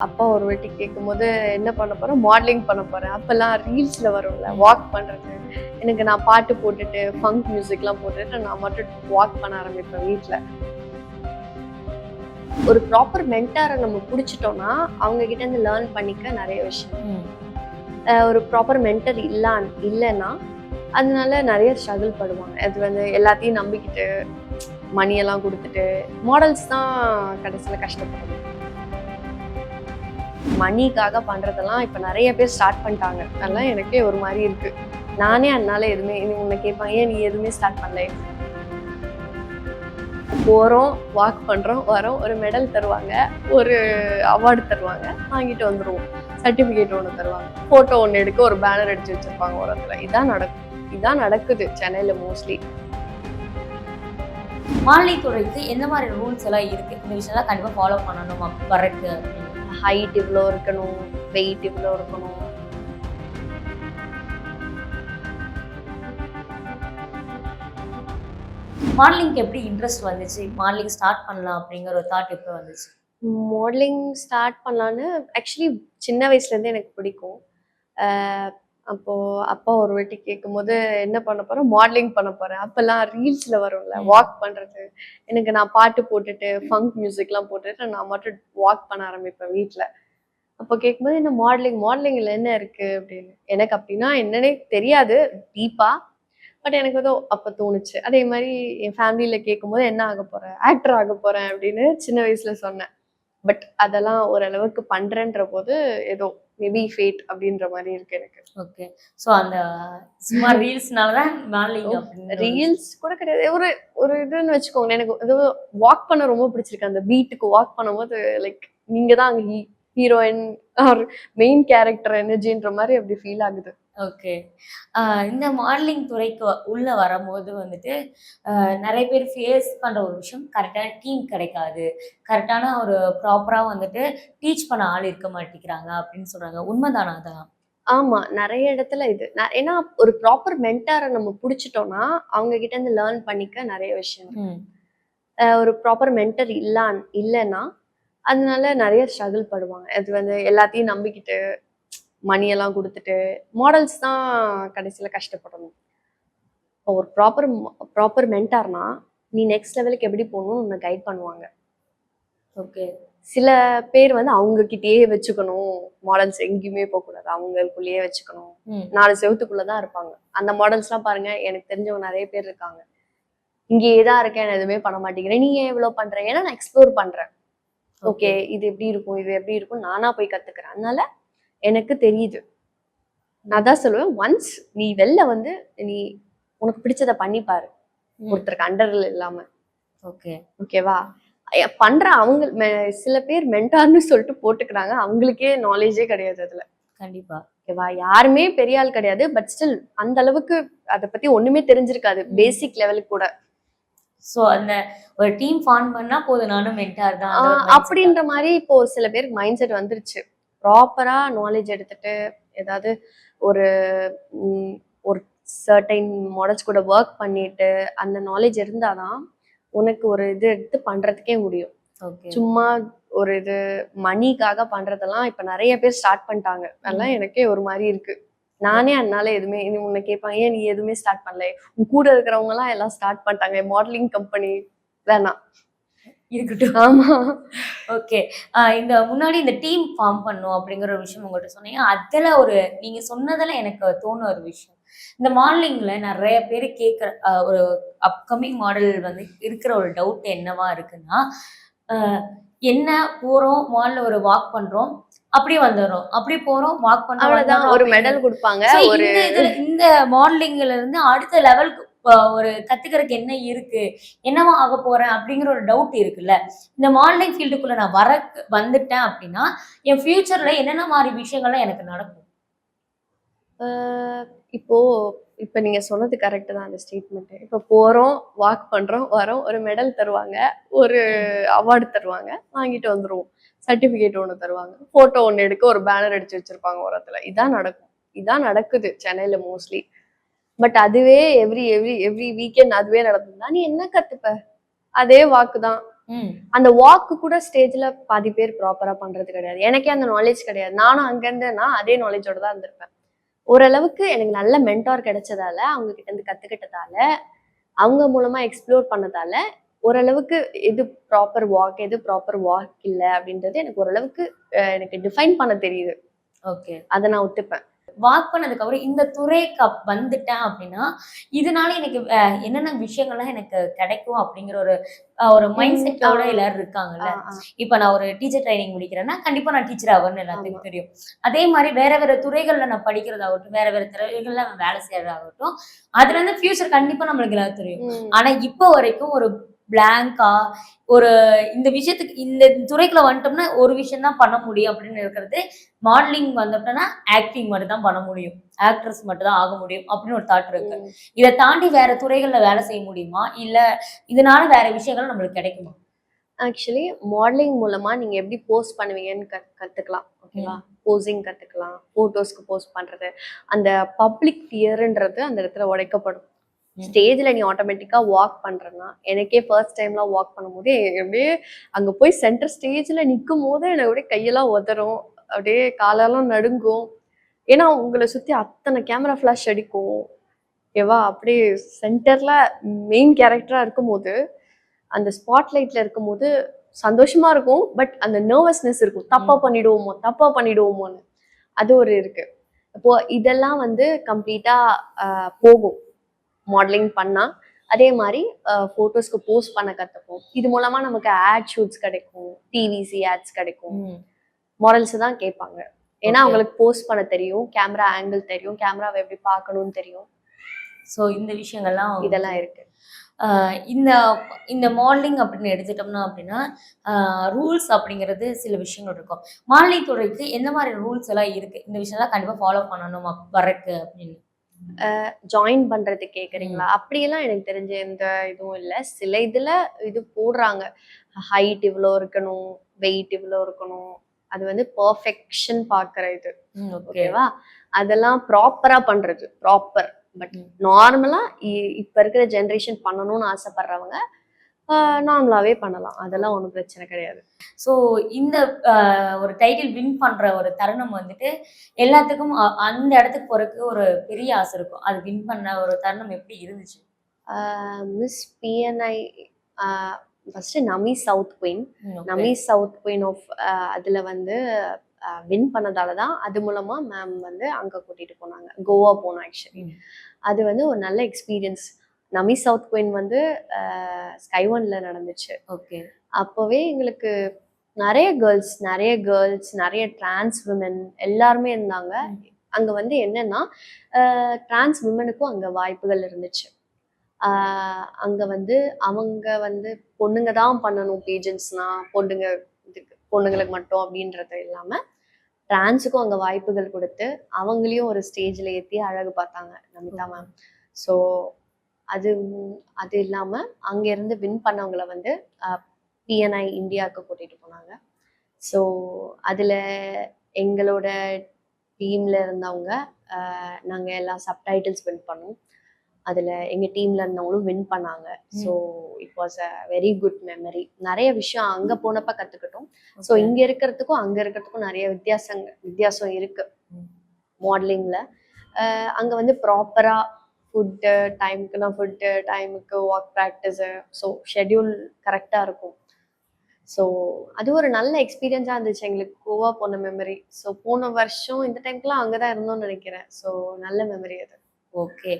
அப்பா ஒரு வாட்டி கேட்கும்போது என்ன பண்ண போறேன், மாடலிங் பண்ண போறேன். அப்பெல்லாம் ரீல்ஸ்ல வரும்ல, வாக் பண்றது. எனக்கு நான் பாட்டு போட்டுட்டு ஃபங்க் மியூசிக்லாம் போட்டுட்டு நான் மட்டும் வாக் பண்ண ஆரம்பிப்பேன் வீட்ல. ஒரு ப்ராப்பர் மென்டாரை நம்ம புடிச்சிட்டோம்னா அவங்க கிட்ட இருந்து லேர்ன் பண்ணிக்க நிறைய விஷயம். ஒரு ப்ராப்பர் மென்டர் இல்லைன்னா அதனால நிறைய ஸ்ட்ரகிள் படுவாங்க. அது வந்து எல்லாத்தையும் நம்பிக்கிட்டு மணியெல்லாம் கொடுத்துட்டு மாடல்ஸ் தான் கடைசியில் கஷ்டப்படுவாங்க. மணிக்காக பண்றதெல்லாம் இப்ப நிறைய பேர் ஸ்டார்ட் பண்ணிட்டாங்க. அதெல்லாம் எனக்கே ஒரு மாதிரி இருக்கு. நானே அதனால எதுவுமே உன்னை கேட்பாங்க, ஏன் நீ எதுவுமே ஸ்டார்ட் பண்ணல? போறோம், வாக் பண்றோம், வரோம், ஒரு மெடல் தருவாங்க, ஒரு அவார்டு தருவாங்க, வாங்கிட்டு வந்துருவோம். சர்டிபிகேட் ஒன்று தருவாங்க, போட்டோ ஒன்று எடுக்க ஒரு பேனர் அடிச்சு வச்சிருப்பாங்க ஓரத்துல. இதான் நடக்குது சென்னையில மோஸ்ட்லி. மாடலிங் துறைக்கு எந்த மாதிரி ரூல்ஸ் எல்லாம் இருக்கு? இந்த விஷயம்லாம் கண்டிப்பா ஃபாலோ பண்ணணும் வரக்கு. ஹைட் இவ்வளோ இருக்கணும், வெயிட் இவ்வளோ இருக்கணும். மாடலிங்க்கு எப்படி இன்ட்ரெஸ்ட் வந்துச்சு? மாடலிங் ஸ்டார்ட் பண்ணலாம் அப்படிங்கிற ஒரு தாட் எப்போ வந்துச்சு? மாடலிங் ஸ்டார்ட் பண்ணலான்னு ஆக்சுவலி சின்ன வயசுலேருந்தே எனக்கு பிடிக்கும். அப்போ அப்பா ஒரு வாட்டி கேட்கும்போது என்ன பண்ண போறேன், மாடலிங் பண்ண போறேன். அப்பெல்லாம் ரீல்ஸ்ல வரும்ல, வாக் பண்றது. எனக்கு நான் பாட்டு போட்டுட்டு ஃபங்க் மியூசிக்லாம் போட்டுட்டு நான் மட்டும் வாக் பண்ண ஆரம்பிப்பேன் வீட்ல. அப்போ கேட்கும்போது என்ன மாடலிங்ல என்ன இருக்கு அப்படின்னு. எனக்கு அப்படின்னா என்னன்னே தெரியாது டீப்பா. பட் எனக்கு ஏதோ அப்ப தோணுச்சு. அதே மாதிரி என் ஃபேமிலியில கேட்கும்போது என்ன ஆக போறேன், ஆக்டர் ஆக போறேன் அப்படின்னு சின்ன வயசுல சொன்னேன். பட் அதெல்லாம் ஓரளவுக்கு பண்றேன்ற போது ஏதோ மேபி ஃபேட் அப்படின்ற மாதிரி இருக்கு எனக்கு. ஓகே. சோ அந்த சும்மா ரீல்ஸ்னால தான் மாடலிங் அப்படின்னு. ரீல்ஸ் கூட கிடையாது. ஒரு ஒரு இதுன்னு வச்சுக்கோங்க. எனக்கு ஏதோ வாக் பண்ண ரொம்ப பிடிச்சிருக்கு. அந்த பீட்டுக்கு வாக் பண்ணும்போது லைக் நீங்க தான் அங்க ஹீரோயின் ஆர் மெயின் கேரக்டர் எனர்ஜின்ற மாதிரி அப்படி ஃபீல் ஆகுது. ஓகே. இந்த மாடலிங் துறைக்கு உள்ள வரும்போது வந்துட்டு நிறைய பேர் ஃபேஸ் பண்ற ஒரு விஷயம், கரெக்டான டீம் கிடைக்காது. கரெக்டான ஒரு ப்ராப்பரா வந்துட்டு டீச் பண்ண ஆள் இருக்க மாட்டேங்கிறாங்க அப்படின்னு சொல்றாங்க. உண்மைதானா அதெல்லாம்? ஆமா. நெறைய இடத்துல இது. ஏன்னா ஒரு ப்ராப்பர் மென்டார நம்ம புடிச்சிட்டோம்னா, அவங்க கிட்ட இருந்து லேர்ன் பண்ணிக்க நெறைய விஷயம். ஒரு ப்ராப்பர் மென்டர் இல்லன்னா, அதனால நெறைய ஸ்ட்ரகிள் படுவாங்க. அது வந்து எல்லாத்தையும் நம்பிக்கிட்டு மணியெல்லாம் குடுத்துட்டு மாடல்ஸ் தான் கடைசியில கஷ்டப்படணும். ஒரு ப்ராப்பர் மென்டார்னா, நீ நெக்ஸ்ட் லெவலுக்கு எப்படி போகணும்னு உன்ன கைட் பண்ணுவாங்க. ஓகே. சில பேர் வந்து அவங்க கிட்டயே வச்சுக்கணும். மாடல்ஸ் எங்கேயுமே போகக்கூடாது. அவங்களுக்குள்ளேயே வச்சுக்கணும். 4 செவுத்துக்குள்ளதான் இருப்பாங்க. அந்த மாடல்ஸ்லாம் பாருங்க, எனக்கு தெரிஞ்சவங்க நெறைய பேர் இருக்காங்க. இங்கேயே தான் இருக்கேன், நான் எதுவுமே பண்ண மாட்டேங்கிறேன். நீ ஏன் இவ்வளவு பண்ற? ஏன்னா நான் எக்ஸ்ப்ளோர் பண்றேன். ஓகே, இது எப்படி இருக்கும், இது எப்படி இருக்கும், நானா போய் கத்துக்கிறேன். அதனால எனக்கு தெரியுது. நான் தான் சொல்லுவேன், ஒன்ஸ் நீ வெளில வந்து நீ உனக்கு பிடிச்சத பண்ணி பாரு. ஒருத்தருக்கு அண்டர்ல இல்லாம. ஓகே. ஓகேவா? பண்ற அவங்க சில பேர் மென்டார்னு சொல்லிட்டு போட்டுக்கிறாங்க. அவங்களுக்கே நாலேஜே கிடையாது அதுல. கண்டிப்பா. ஓகேவா? யாருமே பெரிய ஆள் கிடையாது. பட் ஸ்டில் அந்த அளவுக்கு அத பத்தி ஒண்ணுமே தெரிஞ்சிருக்காது. பேசிக் லெவலுக்கு கூட. சோ அந்த ஒரு டீம் ஃபார்ம் பண்ணா போதும், நானும் மென்டார் தான் அப்படின்ற மாதிரி இப்போ சில பேருக்கு மைண்ட் செட் வந்துருச்சு. ப்ராப்பரா நாலேஜ் எடுத்துட்டு ஏதாவது ஒரு ஒரு சர்டைன் மாடல்ஸ் கூட ஒர்க் பண்ணிட்டு அந்த நாலேஜ் இருந்தாதான் உனக்கு ஒரு இது எடுத்து பண்றதுக்கே முடியும். சும்மா ஒரு இது மணிக்காக பண்றதெல்லாம் இப்ப நிறைய பேர் ஸ்டார்ட் பண்ணிட்டாங்க. அதெல்லாம் எனக்கே ஒரு மாதிரி இருக்கு. நானே அதனால எதுவுமே உன்னை கேட்பாங்க, ஏன் நீ எதுவுமே ஸ்டார்ட் பண்ணல? உன் கூட இருக்கிறவங்க எல்லாம் எல்லாம் ஸ்டார்ட் பண்ணிட்டாங்க. மாடலிங் கம்பெனி வேணாம் இருக்கட்டும். ஆமா. ஓகே. இந்த முன்னாடி இந்த டீம் ஃபார்ம் பண்ணும் அப்படிங்கிற ஒரு விஷயம் உங்கள்கிட்ட சொன்னீங்க. அதுல ஒரு நீங்க சொன்னதுல எனக்கு தோணு ஒரு விஷயம். இந்த மாடலிங்ல நிறைய பேர் கேட்கிற ஒரு அப்கமிங் மாடல் வந்து இருக்கிற ஒரு டவுட் என்னவா இருக்குன்னா, என்ன போறோம் மால்ல ஒரு வாக் பண்றோம், அப்படியே வந்துடுறோம், அப்படியே போறோம் வாக் பண்றோம், ஒரு மெடல் கொடுப்பாங்க. இந்த மாடலிங்ல இருந்து அடுத்த லெவலுக்கு ஒரு கத்துக்கிறதுக்கு என்ன இருக்கு, என்னவா ஆக போறேன் அப்படிங்கிற ஒரு டவுட் இருக்குல்ல. இந்த மாடலிங் ஃபீல்டுக்குள்ள நான் வந்துட்டேன் அப்படின்னா என் ஃபியூச்சர்ல என்னென்ன மாதிரி விஷயங்கள்லாம் எனக்கு நடக்கும்? இப்ப நீங்க சொன்னது கரெக்ட் தான் அந்த ஸ்டேட்மெண்ட். இப்ப போறோம், வாக் பண்றோம், வரோம், ஒரு மெடல் தருவாங்க, ஒரு அவார்டு தருவாங்க, வாங்கிட்டு வந்துருவோம். சர்டிபிகேட் ஒண்ணு தருவாங்க, போட்டோ ஒண்ணு எடுக்க ஒரு பேனர் அடிச்சு வச்சிருப்பாங்க ஓரத்துல. இதான் நடக்குது சென்னையில மோஸ்ட்லி. பட் அதுவே எவ்ரி வீக்கெண்ட் அதுவே நடந்ததுன்னா நீ என்ன கத்துப்ப? அதே வாக்கு தான். ம். அந்த வாக்கு கூட ஸ்டேஜ்ல பாதி பேர் ப்ராப்பரா பண்றது கிடையாது. எனக்கே அந்த நாலேஜ் கிடையாது. நானும் அங்க இருந்தேன்னா அதே நாலேஜோட தான் இருந்திருப்பேன். ஓரளவுக்கு எனக்கு நல்ல மென்டார் கிடைச்சதால, அவங்க கிட்ட இருந்து கத்துக்கிட்டதால, அவங்க மூலமா எக்ஸ்ப்ளோர் பண்ணதால, ஓரளவுக்கு எது ப்ராப்பர் வாக், எது ப்ராப்பர் வாக் இல்ல அப்படின்றது எனக்கு ஓரளவுக்கு எனக்கு டிஃபைன் பண்ண தெரியுது. ஓகே. அத நான் ஒத்துப்பேன். வாக் பண்ணதுக்கு அப்புறம் இந்த துறைக்கு வந்துட்டேன் அப்படின்னா, இதனால எனக்கு என்னென்ன விஷயங்கள்லாம் எனக்கு கிடைக்கும் அப்படிங்கிற ஒரு மைண்ட் ம். ஆ, செட்டோட எல்லாரும் ஆ, இருக்காங்கல்ல. ஆ. இப்ப நான் ஒரு டீச்சர் ட்ரெய்னிங் முடிக்கிறேன்னா, கண்டிப்பா நான் டீச்சர் ஆவேன்னு ஆமா. எல்லாத்துக்கும் தெரியும். அதே மாரி வேற வேற துறைகள்ல நான் படிக்கிறதாகட்டும், வேற வேற துறைகள்ல நான் வேலை செய்றதாகட்டும், அதுல இருந்து ஃபியூச்சர் கண்டிப்பா நம்மளுக்கு எல்லாம் தெரியும். ம். ஆனா இப்போ வரைக்கும் ஒரு பிளாங்கா ஒரு இந்த விஷயத்துக்கு இந்த துறைக்குள்ள வந்துட்டோம்னா, ஒரு விஷயம் தான் பண்ண முடியும் அப்படின்னு இருக்கிறது, மாடலிங் வந்துட்டோம்னா ஆக்டிங் மட்டும் தான் பண்ண முடியும். ஆக்ட்ரஸ் மட்டும் தான் ஆக முடியும் அப்படின்னு ஒரு தாட் இருக்கு. ம். இத தாண்டி வேற துறைகள்ல வேலை செய்ய முடியுமா? இல்ல இதனால வேற விஷயங்கள் நம்மளுக்கு கிடைக்குமா? ஆக்சுவலி மாடலிங் மூலமா நீங்க எப்படி போஸ்ட் பண்ணுவீங்கன்னு கத்துக்கலாம். ஓகேவா? ம். போசிங் கத்துக்கலாம். ஃபோட்டோஸ்க்கு போஸ்ட் பண்றது. அந்த பப்ளிக் ஃபியர்ன்றது அந்த இடத்துல உடைக்கப்படும். ம். ஸ்டேஜ்ல நீ ஆட்டோமேட்டிக்கா வாக் பண்றேன்னா, எனக்கே ஃபர்ஸ்ட் டைம்லாம் வாக் பண்ணும்போது அப்படியே அங்க போய் சென்டர் ஸ்டேஜ்ல நிக்கும்போது எனக்கு அப்படியே கையெல்லாம் உதறும். அப்படியே காலெல்லாம் நடுங்கும். ஏன்னா உங்கள சுத்தி அத்தன கேமரா ஃபிளாஷ் அடிக்கும். ஓகேவா? அப்படியே சென்டர்ல மெயின் கேரக்டரா இருக்கும்போது, அந்த ஸ்பாட்லைட்ல இருக்கும்போது சந்தோஷமா இருக்கும். பட் அந்த நர்வஸ்னஸ் இருக்கும். தப்பா ம். பண்ணிடுவோமோ! தப்பா பண்ணிடுவோமோன்னு. அது ஒரு இருக்கு. இப்போ இதெல்லாம் வந்து கம்ப்ளீட்டா போகும். மாடலிங் பண்ணா. அதே மாரி ஃபோட்டோஸ்க்கு போஸ்ட் பண்ண கத்துப்போம். இது மூலமா நமக்கு ஆட் ஷூட்ஸ் கிடைக்கும். டிவிசி ஆட்ஸ் கிடைக்கும். ம். மாடல்ஸ் தான் கேட்பாங்க. ஏன்னா ஓகே. அவங்களுக்கு போஸ்ட் பண்ண தெரியும். கேமரா ஆங்கிள் தெரியும். கேமராவ எப்படி பார்க்கணும்னு தெரியும். சோ இந்த விஷயங்கள்லாம் இதெல்லாம் இருக்கு. அ இந்த இந்த மாடலிங் அப்படின்னு எடுத்துட்டோம்னா அப்படின்னா, ரூல்ஸ் அப்படிங்கிறது சில விஷயங்கள் இருக்கும். மாடலிங் துறைக்கு எந்த மாரி ரூல்ஸ் எல்லாம் இருக்கு? இந்த விஷயம்லாம் கண்டிப்பா ஃபாலோ பண்ணணும் வரக்கு அப்படின்னு. ஜாயின் பண்றது கேட்குறீங்களா? ம். அப்படியெல்லாம் எனக்கு தெரிஞ்ச எந்த இதுவும் இல்ல. சில இதுல இது போடுறாங்க. ஹைட் இவ்ளோ இருக்கணும், வெயிட் இவ்ளோ இருக்கணும். அது வந்து பெர்ஃபெக்ஷன் பார்க்குற இது. ம். ஓகே. ஓகேவா? அதெல்லாம் ப்ராப்பரா பண்றது. ப்ராப்பர். பட் ம். நார்மலா இப்ப இருக்கிற ஜெனரேஷன் பண்ணணும்னு ஆசைப்படுறவங்க, அ நார்மலாவே பண்ணலாம். அதெல்லாம் ஒண்ணும் பிரச்சனை கிடையாது. ஸோ இந்த அ ஒரு டைட்டில் வின் பண்ற ஒரு தருணம் வந்துட்டு, எல்லாத்துக்கும் அந்த இடத்துக்கு போறதுக்கு ஒரு பெரிய ஆசை இருக்கும். அது வின் பண்ண ஒரு தருணம் எப்படி இருந்துச்சு? மிஸ் பிஎன்ஐ அ ஃபர்ஸ்ட்டு நமி சவுத் குயின். ம். ஓகே. நமி சவுத் குயின் ஆஃப் அதுல வந்து வின் பண்ணதால தான், அது மூலமா மேம் வந்து அங்க கூட்டிட்டு போனாங்க. கோவா போனோம் ஆக்சுவலி. ம். அது வந்து ஒரு நல்ல எக்ஸ்பீரியன்ஸ். நமி சவுத் குயின் வந்து ஸ்கை ஒன்ல நடந்துச்சு. ஓகே. அப்பவே எங்களுக்கு நெறைய கேர்ள்ஸ், நெறைய டிரான்ஸ் விமென் எல்லாருமே இருந்தாங்க. ம். அங்க வந்து என்னன்னா, டிரான்ஸ் விமெனுக்கும் அங்க வாய்ப்புகள் இருந்துச்சு. ஆ அங்க வந்து அவங்க வந்து பொண்ணுங்க தான் பண்ணணும் பேஜன்ட்ஸ்னா, பொண்ணுங்களுக்கு மட்டும் அப்படின்றது இல்லாம, டிரான்ஸுக்கும் அங்க வாய்ப்புகள் குடுத்து, அவங்களையும் ஒரு ஸ்டேஜ்ல ஏத்தி அழகு பார்த்தாங்க நமிதா ஓகே. மேம். ஸோ அது அது இல்லாம அங்க இருந்து வின் பண்ணவங்கள வந்து அ பிஎன்ஐ இந்தியாவுக்கு கூட்டிட்டு போனாங்க. ஸோ அதுல எங்களோட டீம்ல இருந்தவங்க, நாங்க எல்லா சப்டைட்டில்ஸ் வின் பண்ணோம். அதுல எங்க டீம்ல இருந்தவங்களும் வின் பண்ணாங்க. ஸோ ம். It was a very good memory. நெறைய விஷயம் அங்க போனப்ப கத்துக்கிட்டோம். So okay. இங்க இருக்கிறதுக்கும், அங்க இருக்கிறதுக்கும் நெறைய வித்தியாசம் இருக்கு ம். மாடலிங்ல. அங்க வந்து ப்ராப்பரா ஃபுட்டு, டைமுக்கு வாக் பிராக்டிஸு, ஸோ ஷெட்யூல் கரெக்ட்டா இருக்கும். ஸோ அது ஒரு நல்ல எக்ஸ்பீரியன்ஸா இருந்துச்சு எங்களுக்கு கோவா போன மெமரி. ஸோ போன வருஷம் இந்த டைம்க்குலாம் அங்க தான் இருந்தோம்னு நெனைக்கிறேன். ஸோ நல்ல மெமரி அது. ஓகே.